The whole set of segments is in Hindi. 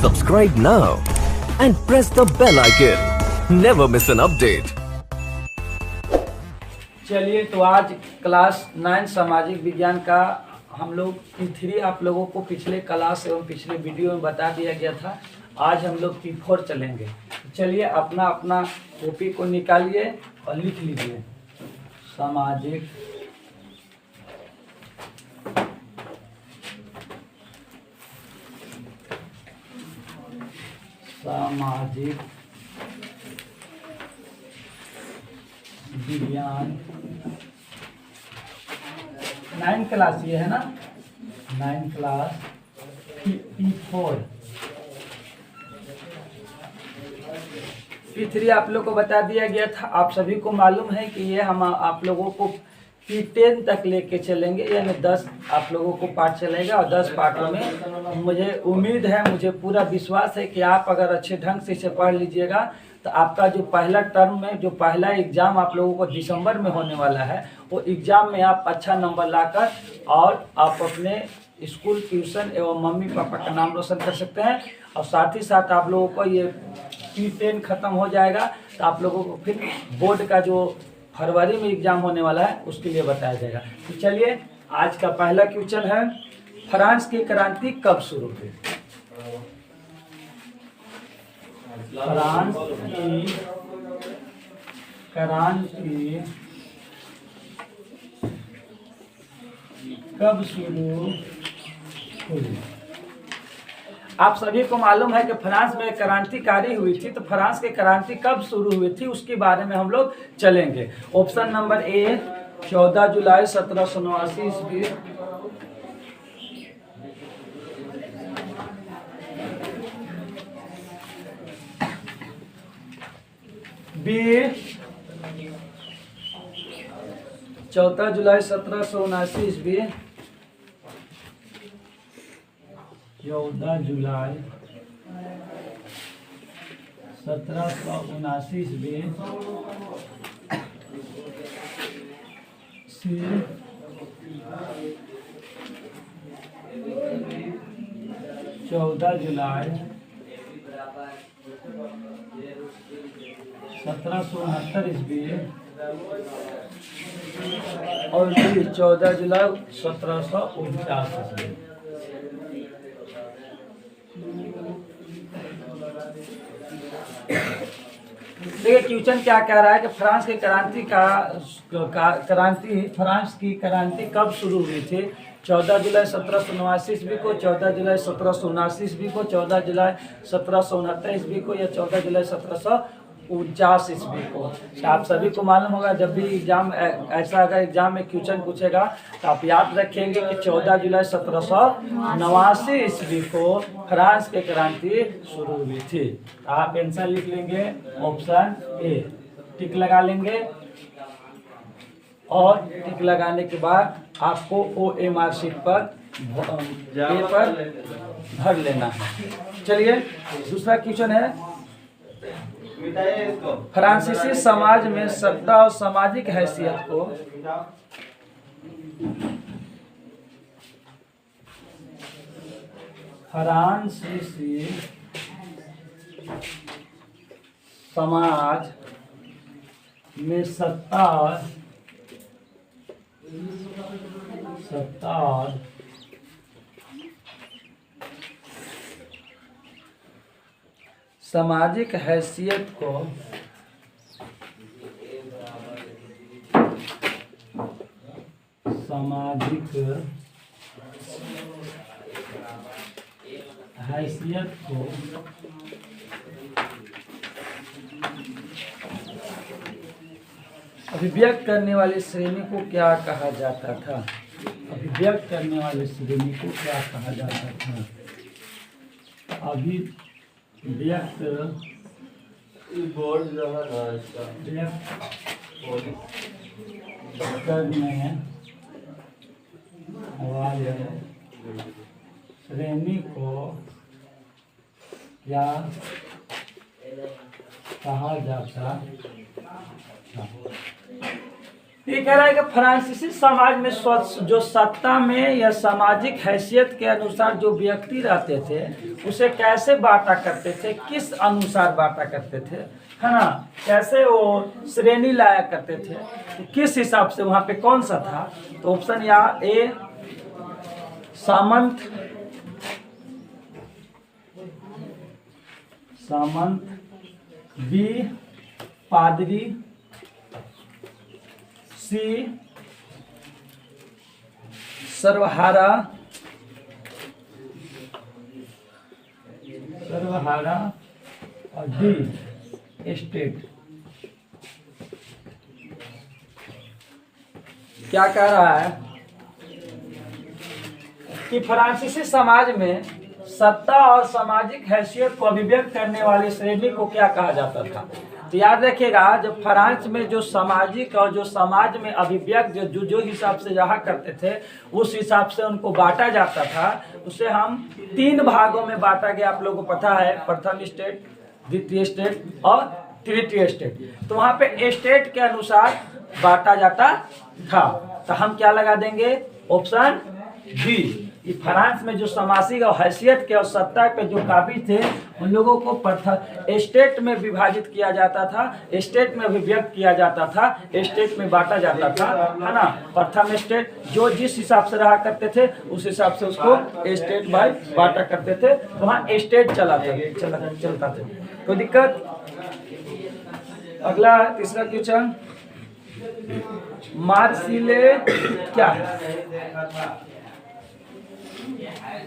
Subscribe now and press the bell icon. Never miss an update. चलिए, तो आज क्लास 9 सामाजिक विज्ञान का हम लोग P3 आप लोगों को पिछले क्लास एवं पिछले वीडियो में बता दिया गया था। आज हम लोग P4 चलेंगे। चलिए, अपना अपना कॉपी को निकालिए और लिख लीजिए सामाजिक विज्ञान 9 क्लास ये है ना, 9 क्लास P4। P3 आप लोग को बता दिया गया था। आप सभी को मालूम है कि ये हम आप लोगों को P10 तक लेके चलेंगे, यानी 10 आप लोगों को पार्ट चलेगा और 10 पार्टों में मुझे उम्मीद है, मुझे पूरा विश्वास है कि आप अगर अच्छे ढंग से इसे पढ़ लीजिएगा तो आपका जो पहला टर्म में जो पहला एग्ज़ाम आप लोगों को दिसंबर में होने वाला है, वो एग्ज़ाम में आप अच्छा नंबर लाकर और आप अपने स्कूल, ट्यूशन एवं मम्मी पापा का नाम रोशन कर सकते हैं। और साथ ही साथ आप लोगों को ये P10 ख़त्म हो जाएगा तो आप लोगों को फिर बोर्ड का जो फरवरी में एग्ज़ाम होने वाला है उसके लिए बताया जाएगा। तो चलिए, आज का पहला क्वेश्चन है, फ्रांस की क्रांति कब शुरू हुई? फ्रांस की क्रांति कब शुरू हुई? आप सभी को मालूम है कि फ्रांस में क्रांतिकारी हुई थी, तो फ्रांस की क्रांति कब शुरू हुई थी उसके बारे में हम लोग चलेंगे। ऑप्शन नंबर ए 14 जुलाई 1789 ईस्वी, बी 14 जुलाई 1779 ईस्वी, 14 जुलाई 1779 ईस्वी, सी 14 जुलाई 1769 ईस्वी और 14 जुलाई 1749 ईस्वी। देखिए, क्वेश्चन क्या कह रहा है कि फ्रांस की क्रांति फ्रांस की क्रांति कब शुरू हुई थी? 14 जुलाई 1789 ईस्वी को, 14 जुलाई 1779 ईस्वी को, 14 जुलाई 1769 ईस्वी को या 14 जुलाई 1749 ईस्वी को। तो आप सभी को मालूम होगा, जब भी एग्जाम ऐसा अगर एग्जाम में क्वेश्चन पूछेगा तो आप याद रखेंगे कि 14 जुलाई 1789 ईस्वी को फ्रांस की क्रांति शुरू हुई थी। आप आंसर लिख लेंगे ऑप्शन ए, टिक लगा लेंगे और टिक लगाने के बाद आपको OMR शीट पर पेपर भर लेना है। चलिए, दूसरा क्वेश्चन है, फ्रांसीसी समाज में सत्ता और सामाजिक हैसियत को फ्रांसीसी समाज में सत्ता और सामाजिक हैसियत को अभिव्यक्त करने वाली श्रेणी को क्या कहा जाता था? अभिव्यक्त करने वाली श्रेणी को क्या कहा जाता था? अभिव्यक्त करने वाले श्रेणी को क्या कहा जाता था? ये कह रहा है कि फ्रांसीसी समाज में जो सत्ता में या सामाजिक हैसियत के अनुसार जो व्यक्ति रहते थे उसे कैसे बांटा करते थे, किस अनुसार बांटा करते थे, है ना, कैसे वो श्रेणी लाया करते थे, तो किस हिसाब से वहां पे कौन सा था। तो ऑप्शन या ए सामंत, बी पादरी, सी सर्वहारा और डी स्टेट। क्या कह रहा है कि फ्रांसीसी समाज में सत्ता और सामाजिक हैसियत को अभिव्यक्त करने वाली श्रेणी को क्या कहा जाता था। तो याद रखिएगा, जब फ्रांस में जो सामाजिक और जो समाज में अभिव्यक्त जो हिसाब से रहा करते थे उस हिसाब से उनको बांटा जाता था। उसे हम 3 भागों में बांटा गया, आप लोगों को पता है, प्रथम स्टेट, द्वितीय स्टेट और तृतीय स्टेट। तो वहाँ पे स्टेट के अनुसार बांटा जाता था। तो हम क्या लगा देंगे, ऑप्शन बी। कि फ्रांस में जो सामाजिक और हैसियत के और सत्ता के जो काबिल थे उन लोगों को स्टेट में विभाजित किया जाता था, स्टेट में अभिव्यक्त किया जाता था, स्टेट में बांटा जाता था, है ना। प्रथम स्टेट जो जिस हिसाब से रहा करते थे उस हिसाब से उसको स्टेट बाय बांटा करते थे, वहाँ स्टेट चलता था। कोई दिक्कत। अगला तीसरा क्वेश्चन, मार्सिले क्या है।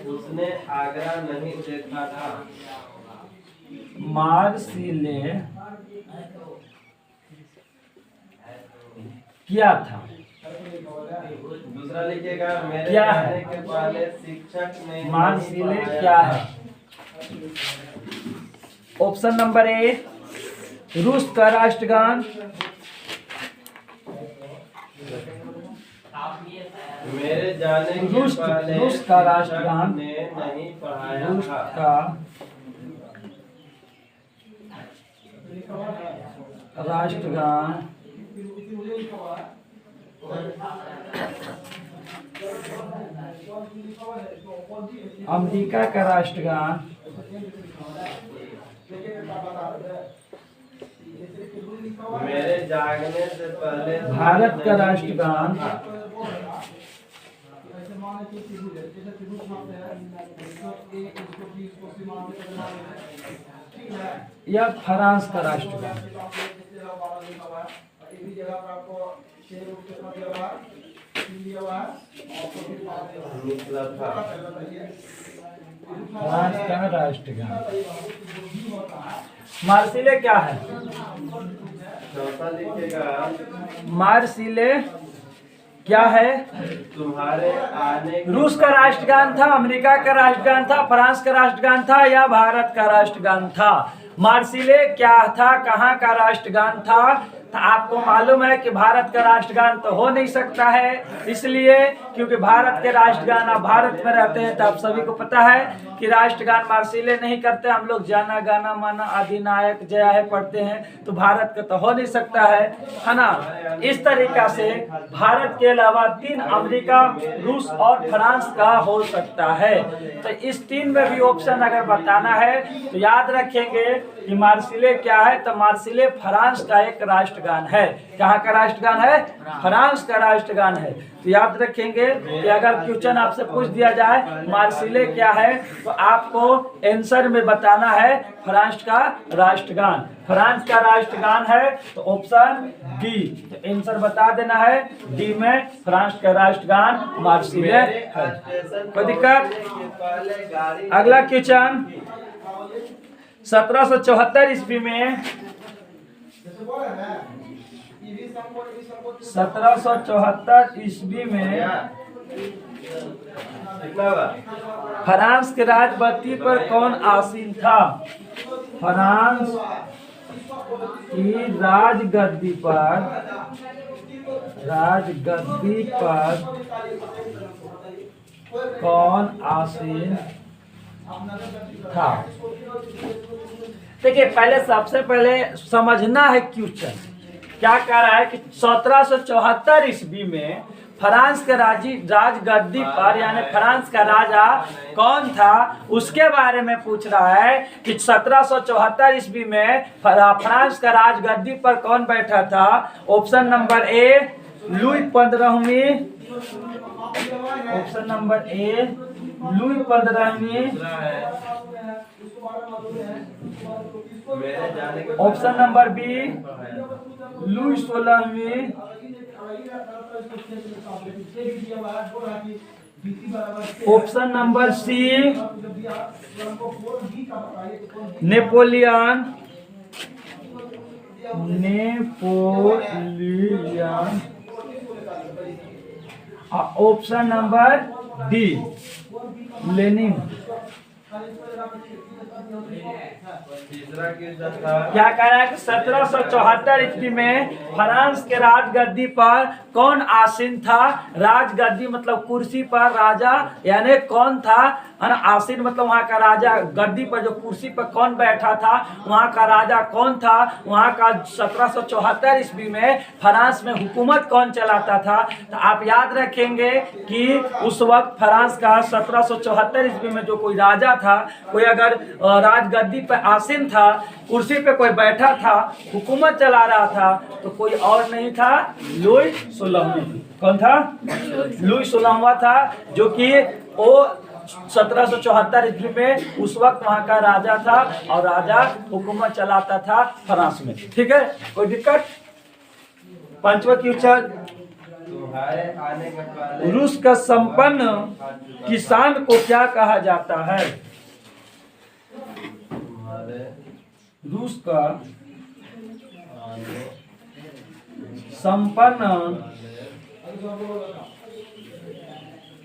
उसने आगरा नहीं देखा था। मार्सिले क्या था। दूसरा लिखिएगा, मेरे क्या जाने है के पहले शिक्षक ने मार्सिले क्या है। ऑप्शन नंबर ए रूस का राष्ट्रगान, मेरे जाने के पहले रूस का राष्ट्रगान ने नहीं पढ़ाया रूस था। का राष्ट्रगान, अमेरिका का राष्ट्रगान, मेरे जागने से पहले भारत का राष्ट्रगान, या फ्रांस का राष्ट्रगान। फ्रांस का राष्ट्रगान। मार्सिले क्या है। चौथा लिखिएगा, मार्सिले क्या है। तुम्हारे आने के रूस का राष्ट्रगान था, अमेरिका का राष्ट्रगान था, फ्रांस का राष्ट्रगान था या भारत का राष्ट्रगान था। मार्सिले क्या था, कहाँ का राष्ट्रगान था। तो आपको मालूम है कि भारत का राष्ट्रगान तो हो नहीं सकता है, इसलिए क्योंकि भारत के राष्ट्रगान, आप भारत में रहते हैं तो आप सभी को पता है कि राष्ट्रगान मार्सिले नहीं करते हम लोग, जाना गाना माना अधिनायक जया है पढ़ते हैं, तो भारत का तो हो नहीं सकता है ना। इस तरीका से भारत के अलावा 3 अमेरिका, रूस और फ्रांस का हो सकता है। तो इस 3 में भी ऑप्शन अगर बताना है तो याद रखेंगे कि मार्सिले क्या है। तो मार्सिले फ्रांस का एक राष्ट्रगान है। कहाँ का राष्ट्रगान है, फ्रांस का राष्ट्रगान है। तो याद रखेंगे कि अगर क्वेश्चन आपसे पूछ दिया जाए मार्सिले क्या है तो आपको आंसर में बताना है फ्रांस का राष्ट्रगान। फ्रांस का राष्ट्रगान है तो ऑप्शन डी, तो आंसर बता देना है डी में फ्रांस का राष्ट्रगान मार्सिले है। कोई दिक्कत। अगला क्वेश्चन, 1774 ईस्वी में 1774 ईस्वी में फ्रांस के राजगद्दी पर कौन आसीन था। फ्रांस की राजगद्दी पर कौन आसीन था। देखिए, पहले सबसे पहले समझना है क्वेश्चन क्या कह रहा है कि 1774 ईस्वी में फ्रांस के राजगद्दी पर यानी फ्रांस का राजा कौन था उसके बारे में पूछ रहा है कि 1774 ईस्वी में फ्रांस का राजगद्दी पर कौन बैठा था। ऑप्शन नंबर ए लुई 15वीं, ऑप्शन नंबर ए लुई 15वीं, ऑप्शन नंबर बी लुई 16वीं, option number C Napoleon, option number D Lenin. क्या कह रहा है कि 1774 ईस्वी में फ्रांस के राजगद्दी पर कौन आसीन था। राजगद्दी मतलब कुर्सी पर राजा यानी कौन था, आसीन मतलब वहाँ का राजा, गद्दी पर जो कुर्सी पर कौन बैठा था वहाँ का राजा कौन था, वहाँ का 1774 ईस्वी में फ्रांस में हुकूमत कौन चलाता था। तो आप याद रखेंगे कि उस वक्त फ्रांस का 1774 ईस्वी में जो कोई राजा था, कोई अगर राजगद्दी पर आसीन था, कुर्सी पे कोई बैठा था, हुकूमत चला रहा था, तो कोई और नहीं था, लुई 16वां। कौन था? लुई 16वां था, जो कि वो 1774 ईस्वी में उस वक्त वहां का राजा था और राजा हुकूमत चलाता था फ्रांस में। ठीक है, कोई दिक्कत? पांचवा क्वेश्चन, रूस का संपन्न किसान को क्या कहा जाता है। रूस का संपन्न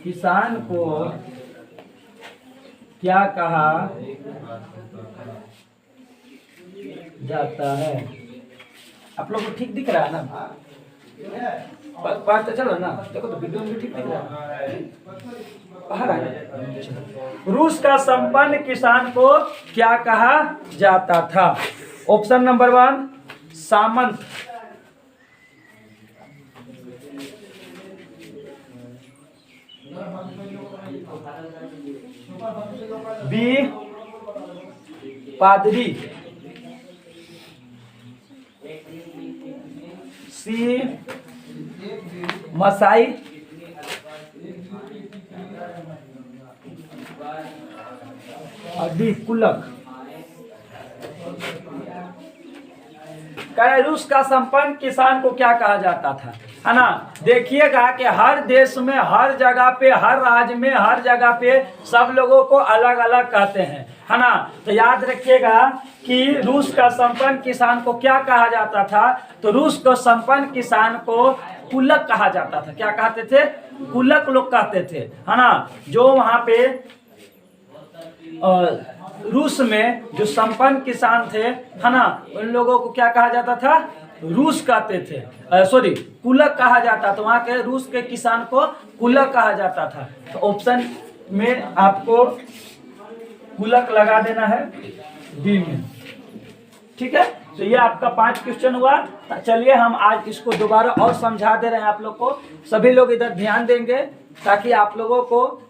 किसान को क्या कहा जाता है। आप लोग को ठीक दिख रहा है ना? बात तो चलो ना, देखो तो वीडियो में ठीक दिख रहा है। बाहर आ, रूस का संपन्न किसान को क्या कहा जाता था। ऑप्शन नंबर 1 सामंत, बी पादरी, सी मसाई, और डी कुलक। रूस का संपन्न किसान को क्या कहा जाता था, है ना। देखिएगा कि हर देश में, हर जगह पे, हर राज्य में, हर जगह पे सब लोगों को अलग अलग कहते हैं, है ना। तो याद रखिएगा कि रूस का संपन्न किसान को क्या कहा जाता था। तो रूस को संपन्न किसान को कुलक कहा जाता था। क्या कहते थे? कुलक लोग कहते थे, है ना। जो वहां पे रूस में जो संपन्न किसान थे, है ना, उन लोगों को क्या कहा जाता था? रूस कहते थे, सॉरी कुलक कहा जाता था। वहाँ के रूस के किसान को कुलक कहा जाता था। तो ऑप्शन में आपको कुलक लगा देना है, डी में। ठीक है, तो ये आपका 5 क्वेश्चन हुआ। चलिए हम आज इसको दोबारा और समझा दे रहे हैं आप लोग को। सभी लोग इधर ध्यान देंगे ताकि आप लोगों को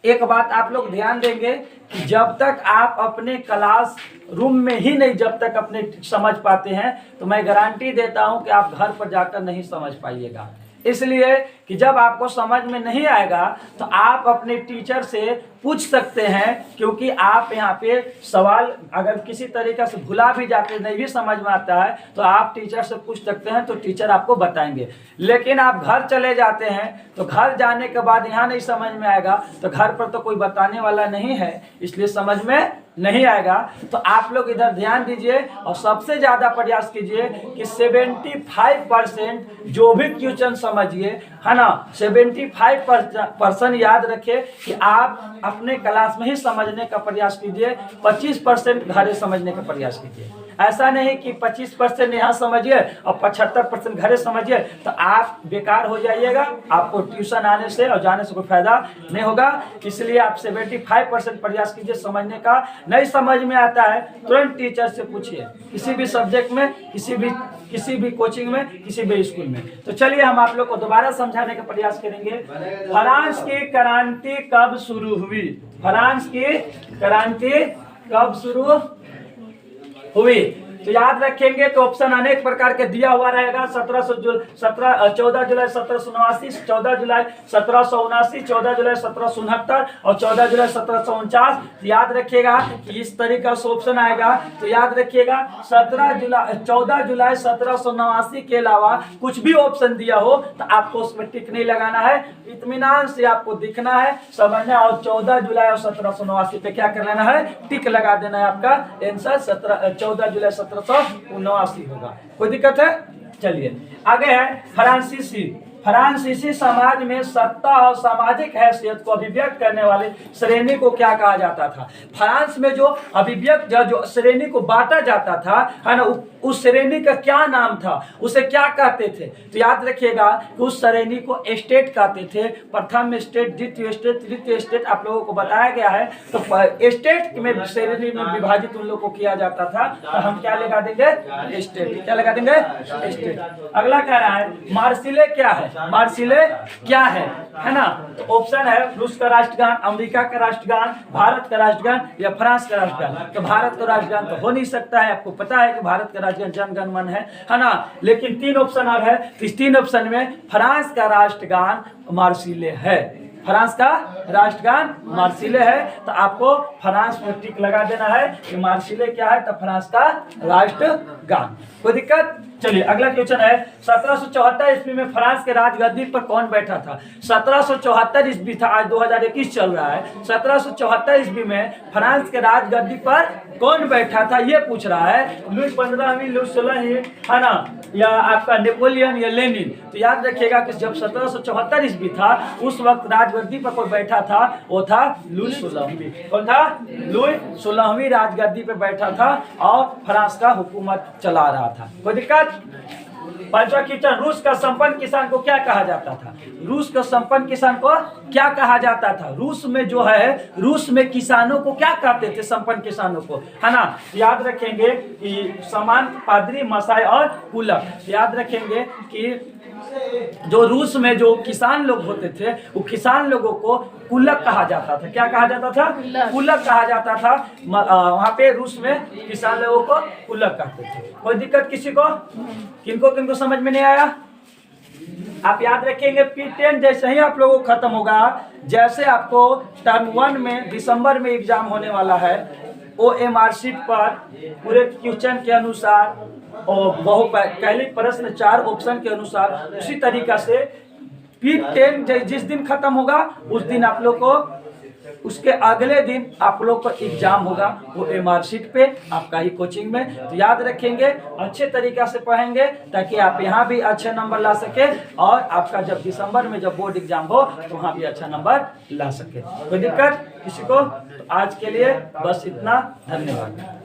एक बात आप लोग ध्यान देंगे कि जब तक आप अपने क्लास रूम में ही नहीं जब तक अपने समझ पाते हैं, तो मैं गारंटी देता हूं कि आप घर पर जाकर नहीं समझ पाइएगा। इसलिए कि जब आपको समझ में नहीं आएगा तो आप अपने टीचर से पूछ सकते हैं, क्योंकि आप यहाँ पे सवाल अगर किसी तरीके से भुला भी जाते, नहीं भी समझ में आता है, तो आप टीचर से पूछ सकते हैं, तो टीचर आपको बताएंगे। लेकिन आप घर चले जाते हैं तो घर जाने के बाद यहाँ नहीं समझ में आएगा, तो घर पर तो कोई बताने वाला नहीं है, इसलिए समझ में नहीं आएगा। तो आप लोग इधर ध्यान दीजिए और सबसे ज़्यादा प्रयास कीजिए कि 75% जो भी क्वेश्चन समझिए, है ना, 75% याद रखें कि आप अपने क्लास में ही समझने का प्रयास कीजिए, 25% घर समझने का प्रयास कीजिए। ऐसा नहीं कि 25% यहाँ समझिए और 75% घरे समझिए, तो आप बेकार हो जाइएगा। आपको ट्यूशन आने से और जाने से कोई फायदा नहीं होगा। इसलिए आप 75% प्रयास कीजिए समझने का। नहीं समझ में आता है तुरंत टीचर से पूछिए, किसी भी सब्जेक्ट में, किसी भी कोचिंग में, किसी भी स्कूल में। तो चलिए हम आप लोग को दोबारा समझाने का प्रयास करेंगे। फ्रांस की क्रांति कब शुरू हुई? फ्रांस की क्रांति कब शुरू हुई? तो याद रखेंगे तो ऑप्शन अनेक प्रकार के दिया हुआ रहेगा। 14 जुलाई 1789, 14 जुलाई 1779, 14 जुलाई 1769 और 14 जुलाई 1749। तो याद रखिएगा कि इस तरीका से ऑप्शन आएगा। तो याद रखिएगा 14 जुलाई 1789 के अलावा कुछ भी ऑप्शन दिया हो तो आपको उसमें टिक नहीं लगाना है, इत्मीनान से आपको दिखना है, समझना। और 14 जुलाई और 1789 पे क्या कर लेना है? टिक लगा देना है। आपका आंसर 14 जुलाई 1789 होगा। कोई दिक्कत है? चलिए आगे है फ्रांसीसी। फ्रांसीसी समाज में सत्ता और सामाजिक हैसियत को अभिव्यक्त करने वाले श्रेणी को क्या कहा जाता था? फ्रांस में जो अभिव्यक्त जो श्रेणी को बांटा जाता था, है ना, उस श्रेणी का क्या नाम था? उसे क्या कहते थे? तो याद रखिएगा कि उस श्रेणी को स्टेट कहते थे। प्रथम स्टेट, द्वितीय स्टेट, तृतीय स्टेट आप लोगों को बताया गया है। तो स्टेट में श्रेणी में विभाजित उन लोगों को किया जाता था। तो हम क्या लगा देंगे? स्टेट। क्या लगा देंगे? स्टेट। अगला कह रहा है मार्सिले क्या है? मार्सिले क्या है ना? तो ऑप्शन है रूस का राष्ट्रगान, अमेरिका का राष्ट्रगान, भारत का राष्ट्रगान या फ्रांस का राष्ट्रगान। तो भारत का राष्ट्रगान तो हो नहीं सकता है, आपको पता है कि भारत का राष्ट्रगान जन गण मन है ना। लेकिन 3 ऑप्शन और है, तो इस 3 ऑप्शन में फ्रांस का राष्ट्रगान मार्सिले है। फ्रांस का राष्ट्रगान मार्सिले है। तो आपको फ्रांस में टिक लगा देना है कि मार्सिले क्या है, तो फ्रांस का राष्ट्रगान। कोई दिक्कत? चलिए अगला क्वेश्चन है 1774 ईस्वी में फ्रांस के राजगद्दी पर कौन बैठा था? 1774 ईस्वी था, आज 2021 चल रहा है। 1774 ईस्वी में फ्रांस के राजगद्दी पर कौन बैठा था ये पूछ रहा है। लुई 15वीं, लुई 16वीं, है ना, या आपका नेपोलियन या लेनिन। तो याद रखिएगा कि जब 1774 ईस्वी था उस वक्त राजगद्दी पर कोई बैठा था, वो था लुई 16वीं। कौन था? लुई 16वीं राजगद्दी पर बैठा था और फ्रांस का हुकूमत चला रहा था। कोई दिक्कत? 5वां क्वेश्चन, रूस का संपन्न किसान को क्या कहा जाता था? रूस का संपन्न किसान को क्या कहा जाता था? रूस में जो है, रूस में किसानों को क्या कहते थे? संपन्न किसानों को, है ना। याद रखेंगे कि समान, पादरी, मसाई और कुलक। याद रखेंगे कि जो रूस में जो किसान लोग होते थे वो किसान लोगों को कुलक कहा जाता था। क्या कहा जाता था? कुलक कहा जाता था। वहाँ पे रूस में किसान लोगों को कुलक कहते थे। कोई दिक्कत किसी को? किनको समझ में नहीं आया? आप याद रखेंगे P10 जैसे ही आप लोगों को खत्म होगा, जैसे आपको टर्म 1 में दिसंबर में एग्जाम होने वाला है, OMR शीट पर पूरे क्वेश्चन के अनुसार और पहले प्रश्न 4 ऑप्शन के अनुसार उसी तरीका से P10 जिस दिन खत्म होगा उस दिन आप लोग को, उसके अगले दिन आप लोग का एग्जाम होगा वो OMR शीट पे आपका ही कोचिंग में। तो याद रखेंगे, अच्छे तरीका से पढ़ेंगे ताकि आप यहाँ भी अच्छे नंबर ला सके और आपका जब दिसंबर में जब बोर्ड एग्जाम हो तो वहाँ भी अच्छा नंबर ला सके। कोई दिक्कत किसी को? तो आज के लिए बस इतना। धन्यवाद।